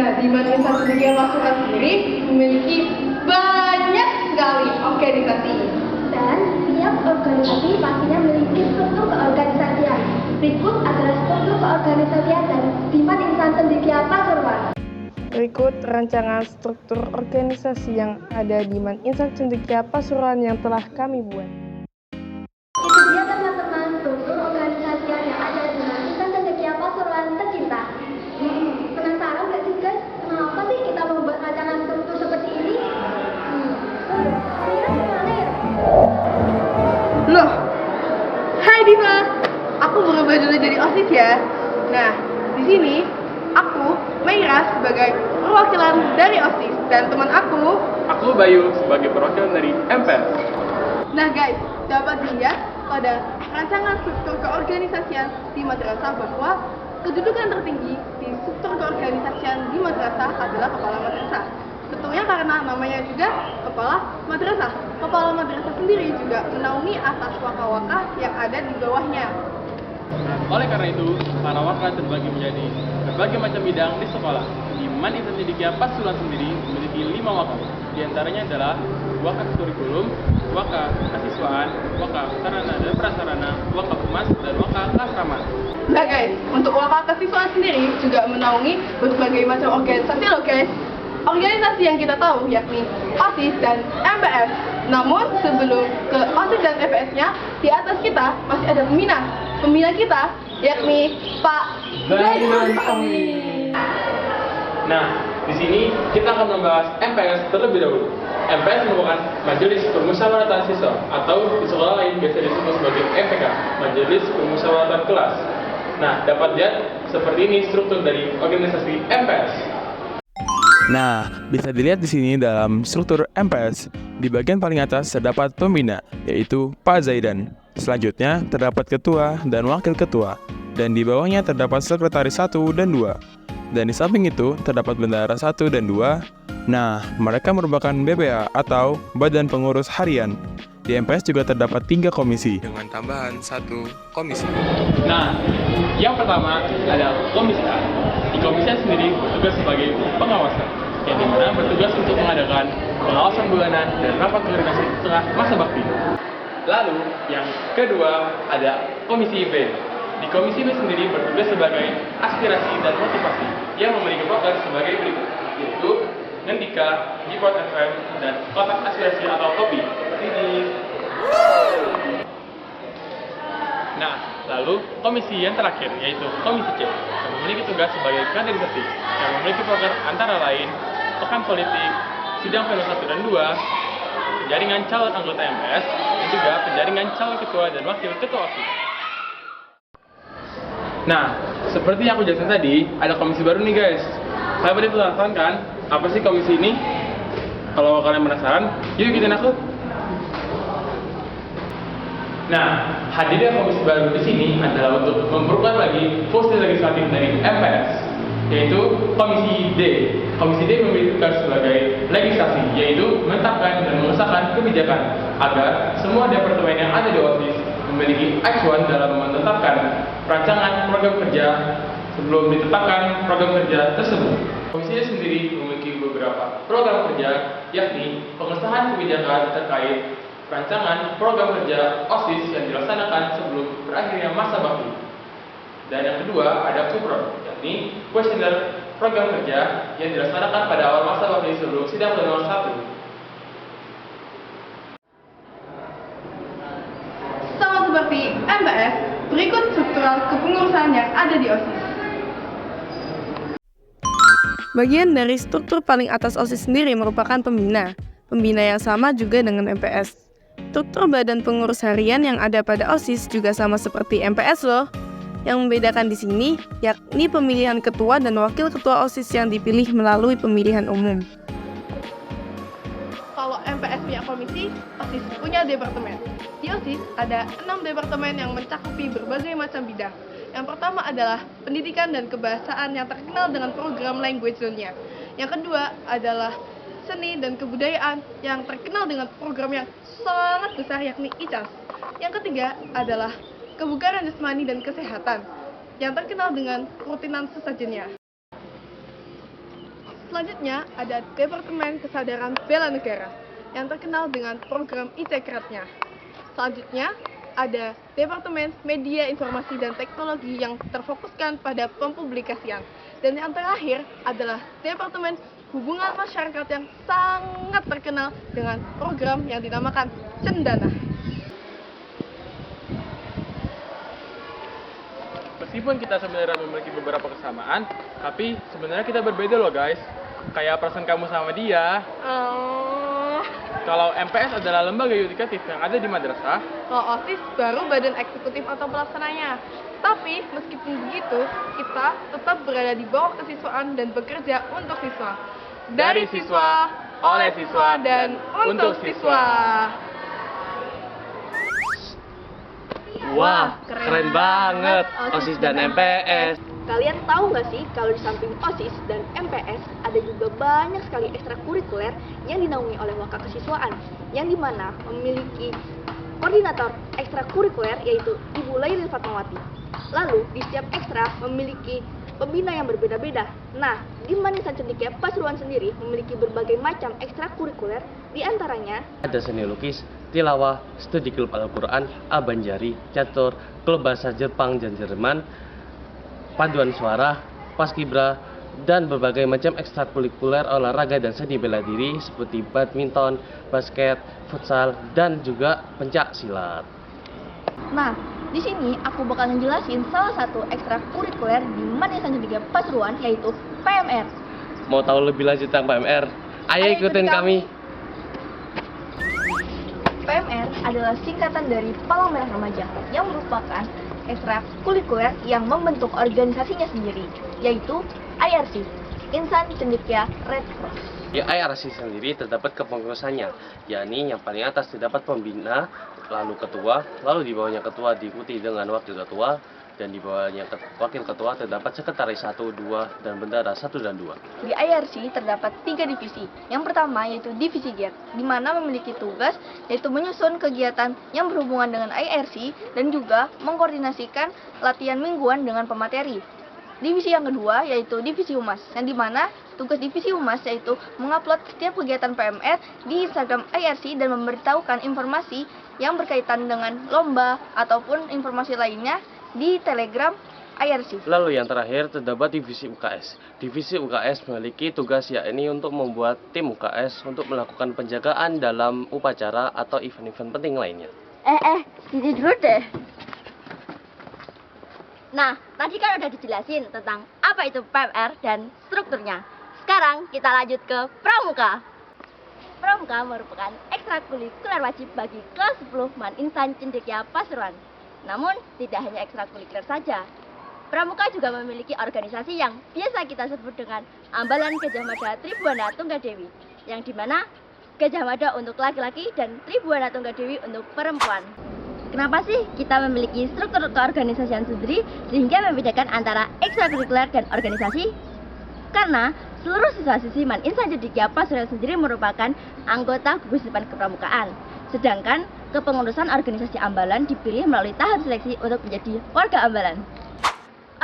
Nah, di mana instansi pendidikan pasuruan sendiri memiliki banyak sekali organisasi. Dan tiap organisasi pastinya memiliki struktur keorganisasian. Berikut adalah struktur keorganisasian dan Diman Insan Cendekia Pasuruan. Berikut rancangan struktur organisasi yang ada di Diman Insan Cendekia Pasuruan yang telah kami buat. Itu dia teman-teman struktur organisasian yang ada di Diman Insan Cendekia Pasuruan tercinta. Penasaran nggak sih guys? Kenapa sih kita membuat rancangan struktur seperti ini? Kira gimana ya? Loh, hai Diva, aku berubah dulu jadi OSIS ya. Nah, di sini aku Meira sebagai perwakilan dari OSIS dan teman Aku Bayu sebagai perwakilan dari MPS. Nah guys, dapat dilihat pada rancangan struktur keorganisasian di madrasah bahwa kedudukan tertinggi di struktur keorganisasian di madrasah adalah kepala madrasah. Tentunya karena namanya juga kepala madrasah. Kepala madrasah sendiri juga menaungi atas waka-waka yang ada di bawahnya. Oleh karena itu, para waka terbagi menjadi berbagai macam bidang di sekolah. Diman Insan Cendekia Pasuruan sendiri memiliki 5 waka. Di antaranya adalah waka kurikulum, waka kesiswaan, waka sarana dan prasarana, waka humas, dan waka kasraman. Nah guys, untuk waka kesiswaan sendiri juga menaungi berbagai macam organisasi loh guys. Organisasi yang kita tahu yakni OSIS dan MPS. Namun sebelum ke OSIS dan MPS-nya, di atas kita masih ada pembina. Pembina kita yakni Pak Zaiman Amin. Nah, di sini kita akan membahas MPS terlebih dahulu. MPS merupakan Majelis Permusyawaratan Siswa atau di sekolah lain biasa disebut sebagai MPK, Majelis Permusyawaratan Kelas. Nah, dapat lihat seperti ini struktur dari organisasi MPS. Nah, bisa dilihat di sini dalam struktur MPS. Di bagian paling atas terdapat pembina, yaitu Pak Zaidan. Selanjutnya terdapat ketua dan wakil ketua. Dan di bawahnya terdapat sekretaris 1 dan 2. Dan di samping itu terdapat bendahara 1 dan 2. Nah, mereka merupakan BPA atau Badan Pengurus Harian. Di MPS juga terdapat 3 komisi dengan tambahan 1 komisi. Nah, yang pertama ada komisi A. Di komisi A sendiri bertugas sebagai pengawasan, yang dimana bertugas untuk mengadakan pengawasan bulanan dan rapat koordinasi tengah masa bakti. Lalu, yang kedua ada komisi B. Di komisi B sendiri bertugas sebagai aspirasi dan motivasi yang memiliki program sebagai berikut, yaitu Ngendika, Jipot FM, dan Kotak Aspirasi atau Kopi. Seperti ini. Nah, lalu komisi yang terakhir yaitu komisi C yang memiliki tugas sebagai kaderisasi yang memiliki program antara lain pekan politik, sidang pleno 1 dan 2, penjaringan calon anggota MPS, dan juga penjaringan calon ketua dan wakil ketua OSIS. Nah, seperti yang aku jelaskan tadi, ada komisi baru nih guys. Kalian pada penasaran kan? Apa sih komisi ini? Kalau kalian penasaran, yuk ikutin aku. Nah, hadirnya komisi baru di sini adalah untuk memperkuat lagi fungsi legislatif dari MPS, yaitu komisi D. Komisi D memiliki tugas sebagai legislasi, yaitu menetapkan dan mengesahkan kebijakan agar semua departemen yang ada di OSIS memiliki acuan dalam menetapkan rancangan program kerja sebelum ditetapkan program kerja tersebut. Komisi D sendiri memiliki beberapa program kerja, yakni pengesahan kebijakan terkait rancangan program kerja OSIS yang dilaksanakan sebelum berakhirnya masa bakti. Dan yang kedua ada KUPRON, yakni kuesioner program kerja yang dilaksanakan pada awal masa bakti sebelum sidang pleno 1. Sama seperti MPS, berikut struktural kepengurusan yang ada di OSIS. Bagian dari struktur paling atas OSIS sendiri merupakan pembina. Pembina yang sama juga dengan MPS. Struktur badan pengurus harian yang ada pada OSIS juga sama seperti MPS loh. Yang membedakan di sini yakni pemilihan ketua dan wakil ketua OSIS yang dipilih melalui pemilihan umum. Kalau MPS punya komisi, OSIS punya departemen. Di OSIS ada 6 departemen yang mencakupi berbagai macam bidang. Yang pertama adalah pendidikan dan kebahasaan yang terkenal dengan program Language Zone-nya. Yang kedua adalah seni dan kebudayaan yang terkenal dengan program yang sangat besar yakni ICAS. Yang ketiga adalah kebugaran jasmani dan kesehatan yang terkenal dengan rutinan sesajennya. Selanjutnya ada Departemen Kesadaran Bela Negara yang terkenal dengan program ICKRAT-nya. Selanjutnya ada Departemen Media Informasi dan Teknologi yang terfokuskan pada pempublikasian. Dan yang terakhir adalah Departemen Hubungan Masyarakat yang sangat terkenal dengan program yang dinamakan Cendana. Meskipun kita sebenarnya memiliki beberapa kesamaan, tapi sebenarnya kita berbeda loh guys. Kayak perasaan kamu sama dia. Kalau MPS adalah lembaga yudikatif yang ada di madrasah, Kalau OSIS baru badan eksekutif atau pelaksananya. Tapi meskipun begitu, kita tetap berada di bawah kesiswaan dan bekerja untuk siswa. Dari siswa, oleh siswa, dan untuk siswa. Wah, keren banget OSIS dan MPS. Kalian tahu nggak sih kalau di samping OSIS dan MPS ada juga banyak sekali ekstrakurikuler yang dinaungi oleh Wakak Kesiswaan, yang dimana memiliki koordinator ekstrakurikuler yaitu Ibu Lairil Fatmawati. Lalu di setiap ekstra memiliki pembina yang berbeda-beda. Nah, di Manisan Cendekia Pasuruan sendiri memiliki berbagai macam ekstrakurikuler, di antaranya Ada seni lukis, tilawah, studi klub Al-Quran, abanjari, catur, klub bahasa Jepang dan Jerman, paduan suara, paskibra, dan berbagai macam ekstrakurikuler olahraga dan seni bela diri seperti badminton, basket, futsal, dan juga pencak silat. Nah, di sini aku bakal ngejelasin salah satu ekstrakurikuler di Manisan Cendekia Pasuruan yaitu PMR. Mau tahu lebih lanjut tentang PMR? Ayo ikutin kami. PMR adalah singkatan dari Palang Merah Remaja yang merupakan ekstrakurikuler yang membentuk organisasinya sendiri, yaitu IRC, Insan Cendekia Red Cross. Di IRC sendiri terdapat kepengurusannya, yakni yang paling atas terdapat pembina, lalu ketua, lalu di bawahnya ketua diikuti dengan wakil ketua, dan di bawahnya wakil ketua terdapat sekretaris 1, 2, dan bendara 1 dan 2. Di IRC terdapat 3 divisi. Yang pertama yaitu divisi GET, di mana memiliki tugas yaitu menyusun kegiatan yang berhubungan dengan IRC dan juga mengkoordinasikan latihan mingguan dengan pemateri. Divisi yang kedua yaitu divisi humas, yang dimana tugas divisi humas yaitu mengupload setiap kegiatan PMR di Instagram IRC dan memberitahukan informasi yang berkaitan dengan lomba ataupun informasi lainnya di Telegram IRC. Lalu yang terakhir terdapat divisi UKS. Divisi UKS memiliki tugas yakni untuk membuat tim UKS untuk melakukan penjagaan dalam upacara atau event-event penting lainnya. Sini dulu deh. Nah, tadi kan udah dijelasin tentang apa itu PMR dan strukturnya. Sekarang kita lanjut ke Pramuka. Pramuka merupakan ekstrakurikuler wajib bagi kelas 10 Insan Cendekia Pasuruan. Namun, tidak hanya ekstrakurikuler saja. Pramuka juga memiliki organisasi yang biasa kita sebut dengan Ambalan Gajah Mada Tribuana Tunggadewi, yang dimana Gajah Mada untuk laki-laki dan Tribuana Tunggadewi untuk perempuan. Kenapa sih kita memiliki struktur keorganisasian sendiri sehingga membedakan antara ekstrakurikuler dan organisasi? Karena seluruh siswa-siswi Insan Cendekia Pasuruan sendiri merupakan anggota gugus depan kepramukaan. Sedangkan kepengurusan organisasi Ambalan dipilih melalui tahap seleksi untuk menjadi warga Ambalan.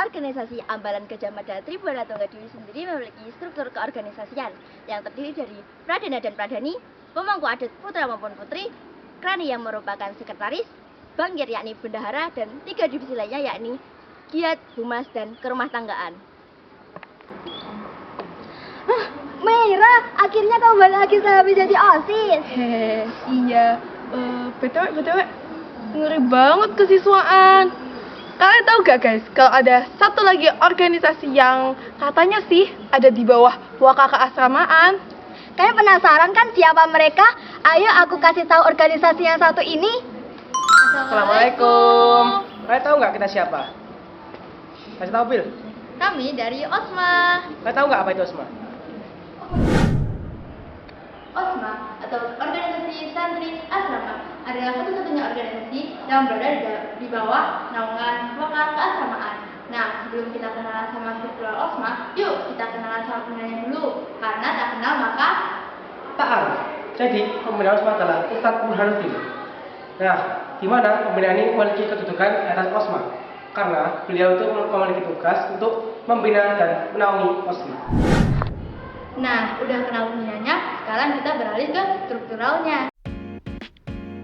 Organisasi Ambalan Gajah Mada Tribuana Tunggadewi sendiri memiliki struktur keorganisasian yang terdiri dari Pradana dan Pradani, pemangku adat putra maupun putri, Krani yang merupakan sekretaris, Bangkir yakni bendahara, dan 3 divisi lainnya yakni Giat, Humas, dan Kerumah Tanggaan. Mira, akhirnya kamu balik lagi setelah menjadi OSIS. Iya. BTW, ngeri banget kesiswaan. Kalian tahu gak guys, kalau ada satu lagi organisasi yang katanya sih ada di bawah Wakak Keasramaan. Kalian penasaran kan siapa mereka? Ayo aku kasih tahu organisasi yang satu ini. Assalamualaikum. Kalian tahu nggak kita siapa? Kasih tahu Bil. Kami dari OSMA. Kalian tahu nggak apa itu OSMA? OSMA atau Organisasi Santri Asrama adalah satu-satunya organisasi yang berada di bawah naungan Wakak Keasramaan. Nah, sebelum kita kenalan sama struktur OSMA, yuk kita kenalan sama pembinanya dulu. Karena tak kenal maka Taat. Jadi pembina OSMA adalah Ustadz Burhanuddin. Nah, di mana pembina ini memiliki kedudukan di atas OSMA? Karena beliau itu memiliki tugas untuk membina dan menaungi OSMA. Nah, udah kenal pembinanya, sekarang kita beralih ke strukturalnya.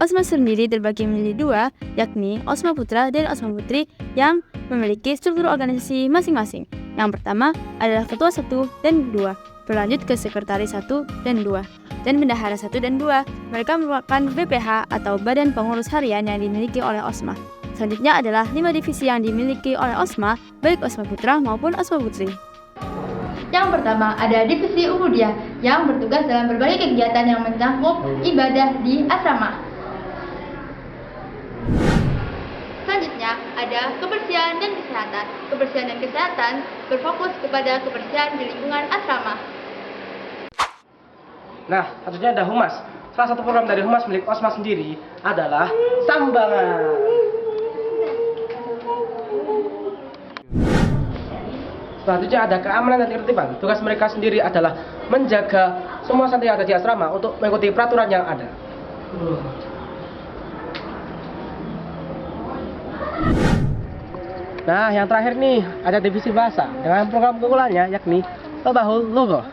OSMA sendiri terbagi menjadi dua, yakni OSMA Putra dan OSMA Putri yang memiliki struktur organisasi masing-masing. Yang pertama adalah Ketua 1 dan 2, berlanjut ke Sekretaris 1 dan 2, dan Bendahara 1 dan 2. Mereka merupakan BPH atau Badan Pengurus Harian yang dimiliki oleh OSMA. Selanjutnya adalah 5 divisi yang dimiliki oleh OSMA, baik OSMA Putra maupun OSMA Putri. Yang pertama ada Divisi Ubudiyah yang bertugas dalam berbagai kegiatan yang mencakup ibadah di asrama. Selanjutnya ada kebersihan dan kesehatan. Kebersihan dan kesehatan berfokus kepada kebersihan di lingkungan asrama. Nah, selanjutnya ada Humas. Salah satu program dari Humas milik OSMA sendiri adalah Sambangan. Selanjutnya ada keamanan dan ketertiban. Tugas mereka sendiri adalah menjaga semua santri yang ada di asrama untuk mengikuti peraturan yang ada. Nah, yang terakhir nih ada divisi bahasa dengan program keunggulannya yakni Tabahul Lughah.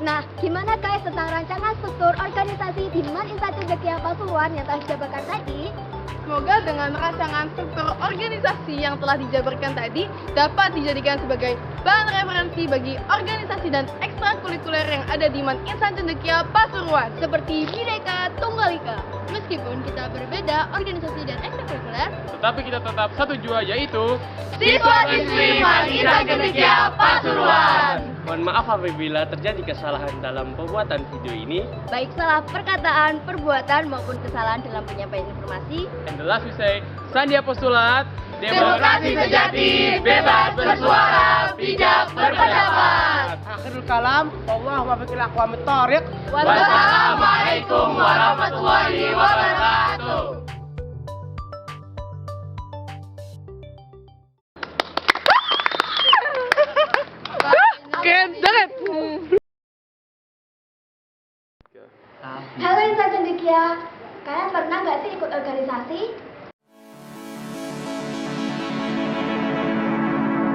Nah, gimana guys tentang rancangan struktur organisasi di Man Instansi Cendekia Pasuruan yang telah dijabarkan tadi? Semoga dengan rancangan struktur organisasi yang telah dijabarkan tadi dapat dijadikan sebagai bahan referensi bagi organisasi dan ekstrakurikuler yang ada di Man Insan Cendekia Pasuruan Seperti Bhinneka Tunggal Ika. Meskipun kita berbeda organisasi dan ekstrakurikuler, Tetapi kita tetap satu jua, yaitu Siswa-siswi Man Insan Cendekia Pasuruan. Mohon maaf apabila terjadi kesalahan dalam pembuatan video ini. baik salah perkataan, perbuatan maupun kesalahan dalam penyampaian informasi. And the last we say, Sandia Postulat, Demokrasi sejati, bebas bersuara, bijak berpendapat. Akhirul kalam, Allahumma biqil aqwamit thariq. Wassalamualaikum warahmatullahi wabarakatuh. Halo Insan Cendekia, kalian pernah nggak sih ikut organisasi?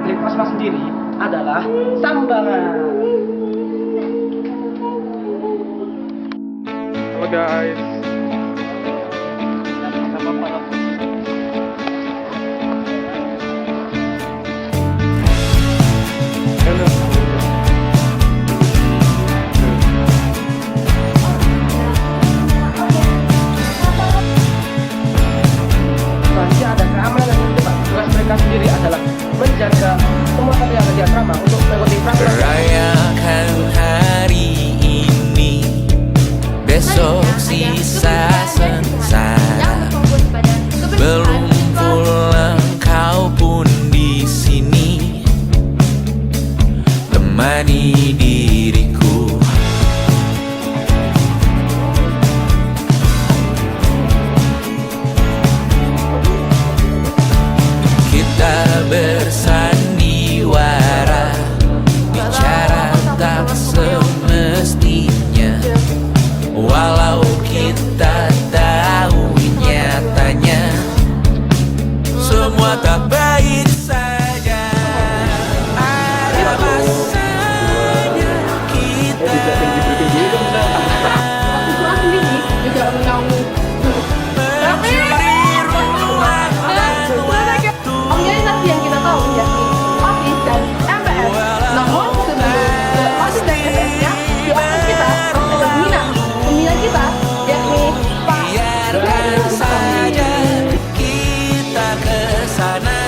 Milik OSMA sendiri adalah Sambangan. Halo guys. Selanjutnya ada keamanan dan ketertiban. Tugas mereka sendiri adalah menjaga semua santri yang ada di asrama untuk mengikuti peraturan. Rayakan hari ini, besok sisa sengsara. Belum pulang kau pun di sini, temani diriku. Kita bersandiwara, bicara tak semestinya, walau kita tahu nyatanya semua tak baik saja. Ada masanya kita mencuri ruang dan waktu. Organisasi yang kita tahu yakni OSIS dan MPS. Namun sebelum ke OSIS dan MPS-nya, di OSIS kita ada pembina. Pembina kita yakni Pak. Biarkan saja kita kesana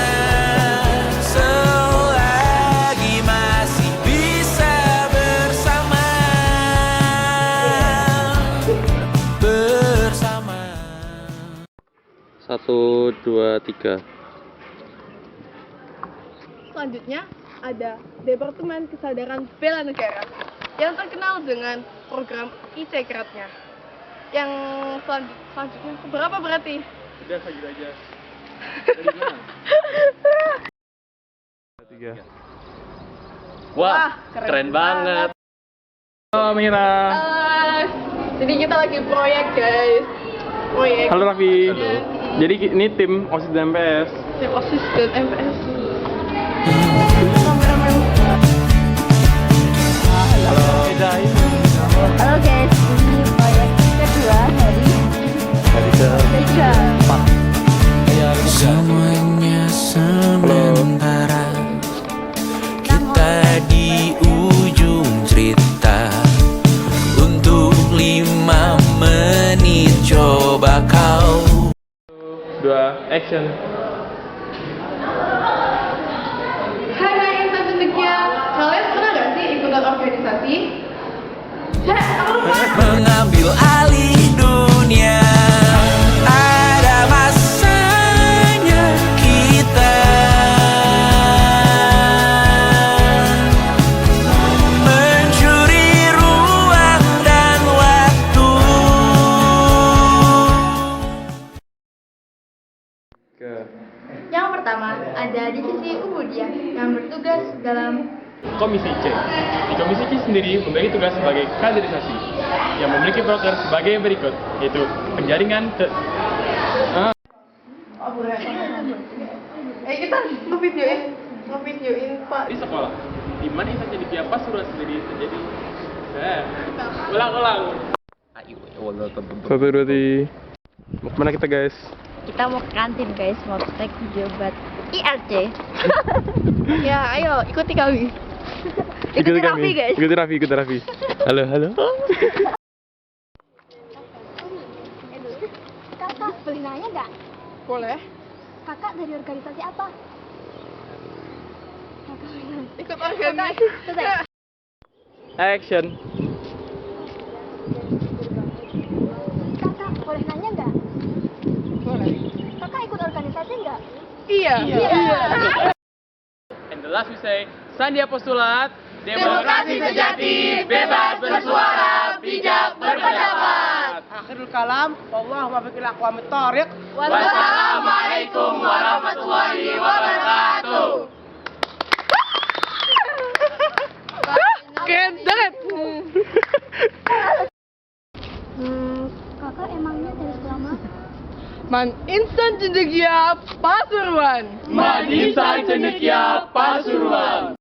selagi masih bisa bersama. Bersama. 1, 2, 3. Selanjutnya ada Departemen Kesadaran Bela Negara yang terkenal dengan program IC-Kratnya. Yang selanjutnya berapa berarti? Udah saja aja. Tiga. Wah, keren banget. Halo Mira. Jadi kita lagi proyek guys. Proyek. Halo Raffi. Jadi ini tim OSIS dan MPS. Tim OSIS dan MPS. Halo guys, ini proyek kedua dari Tiga. Semuanya sementara, kita di ujung cerita. Untuk 5 menit coba kau. 2, action. Hai insan cendekia, kalian pernah gak sih ikutan organisasi? Aku lupa. Mengambil alih dunia, ada masanya kita mencuri ruang dan waktu. Yang pertama, ada divisi Umudia yang bertugas dalam Komisi C. Di Komisi C sendiri memiliki tugas sebagai kaderisasi yang memiliki proker sebagai berikut, yaitu penjaringan Kita ngevideoin Pak. di sekolah, di mana insan cendekia Pasuruan sendiri terjadi. Ulang. Ayo, 1, 2, 3. Mau kemana kita guys? Kita mau ke kantin guys, mau take video buat IRC. Ya, ayo ikuti kami. Ikuti Raffi guys. Ikuti Raffi. Halo. Kakak, boleh nanya nggak? Boleh. Kakak dari organisasi apa? Ikut organisasi. Action. Kakak, boleh nanya nggak? Boleh. Kakak ikut organisasi nggak? Iya. And the last we say, Sandia Postulat, Demokrasi sejati, bebas bersuara, bijak berpendapat. Akhirul kalam, wallahu muwaffiq ila aqwamit thoriq. Wassalamualaikum warahmatullahi wabarakatuh. Keren banget. Kakak emangnya dari sekolah mana? Man insan cendekia Pasuruan. Man insan cendekia Pasuruan.